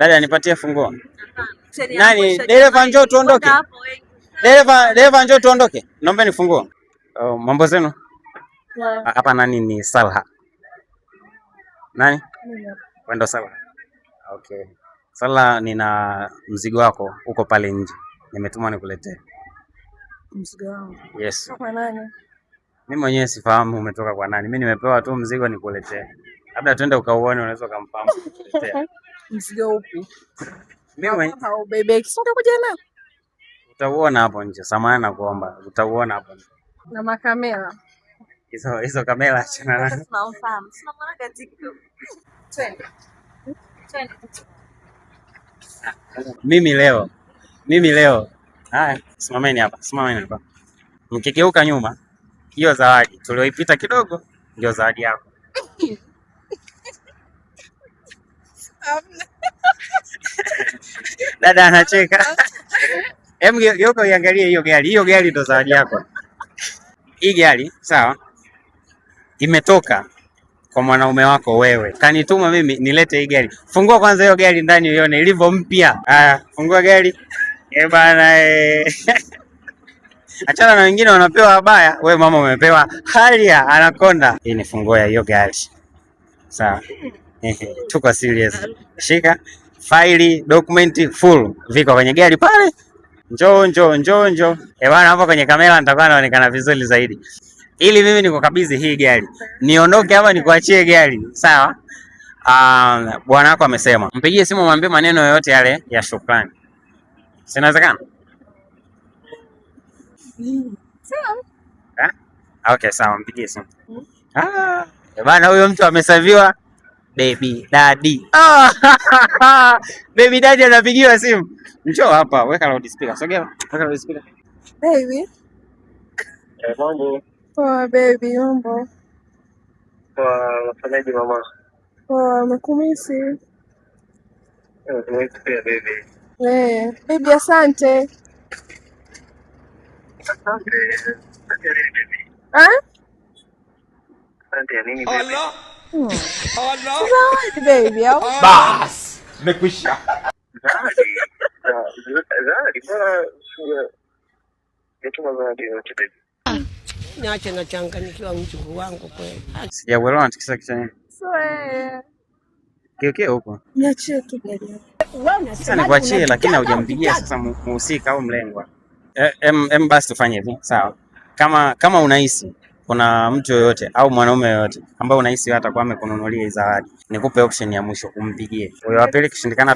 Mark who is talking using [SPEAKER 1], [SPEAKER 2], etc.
[SPEAKER 1] Dada nipatie funguo. Nani? Dereva njoo tuondoke. Dereva njoo tuondoke. Naomba ni funguo. Oh, mambo zenu? Hapa nani ni Salha? Nani? Wendo Salha. Okay. Salha, nina mzigo wako uko pale nje. Nimetumwa nikuletee.
[SPEAKER 2] Mzigo wangu?
[SPEAKER 1] Yes.
[SPEAKER 2] Kwa nani?
[SPEAKER 1] Mimi mwenyewe sifahamu umetoka kwa nani. Mimi nimepewa tu mzigo nikuletee. Labda twende ukauone, unaweza kumfahamu nikuletee.
[SPEAKER 2] Mzigo upi?
[SPEAKER 1] Mimi mwenyewe.
[SPEAKER 2] Au bebe kisonga kuja nao?
[SPEAKER 1] Utauona hapo nje. Samahani na kuomba. Utauona hapo nje.
[SPEAKER 2] Na makamera.
[SPEAKER 1] Hizo kamera achana nazo.
[SPEAKER 2] Tunafahamu. Tunamwona katika TikTok. Twende.
[SPEAKER 1] Mimi leo. Haya, simameni hapa. Mkigeuka nyuma, hiyo zawadi tulioipita kidogo ndio zawadi yako. Dada anacheka. Geuka uangalie hiyo gari. Hiyo gari ndio zawadi yako. Hii gari, sawa? Imetoka kwa mwanaume wako wewe. Kanituma mimi nilete hii gari. Fungua kwanza hiyo gari ndani uione ilivyo mpya. Haya, fungua gari. Bana Achana na wengine wanapewa habaya, wewe mama umepewa Harrier Anaconda. Hii ni funguo ya hiyo gari. Sawa. Tuko serious. Shika faili, document full viko kwenye gari pale. Njoo. Bana hapo kwenye kamera nitakuwa naonekana vizuri zaidi. Ili mimi nikukabidhi hii gari. Niondoke hapa nikuachie gari. Sawa? Bwana wako amesema. Mpigie simu mwambie maneno yoyote yale ya shukrani. Sinawezekana? Okay, sawa, mpigie simu. Bana huyo mtu amesaviwa baby daddy. Baby daddy anapigiwa simu. Njoo hapa, weka loudspeaker. Sogea, weka loudspeaker.
[SPEAKER 2] Baby.
[SPEAKER 3] Mambo.
[SPEAKER 2] Poa baby, mambo.
[SPEAKER 3] Unafanyaje mama?
[SPEAKER 2] Poa, nakumisi.
[SPEAKER 3] Nimekupenda baby.
[SPEAKER 2] Baby asante.
[SPEAKER 3] Asante baby. Asante nini baby?
[SPEAKER 2] Zawadi baby.
[SPEAKER 1] Bas, nimekwisha.
[SPEAKER 3] Zawadi bora nituma zawadi yote baby.
[SPEAKER 4] Niache nachanganyikiwa mchungu wangu kweli.
[SPEAKER 1] Sijaelewa antikisa kitu nini? Kio huko.
[SPEAKER 2] Niachie tu baby.
[SPEAKER 1] Sasa nikuachie lakini hujampigia sasa muhusika au mlengwa. Basi tufanye hivi, sawa? Kama unahisi kuna mtu yoyote au mwanaume yoyote ambaye unahisi hata kwa amekununulia zawadi, nikupe option ya mwisho kumpigie. Kwa hiyo wa pili kishindikana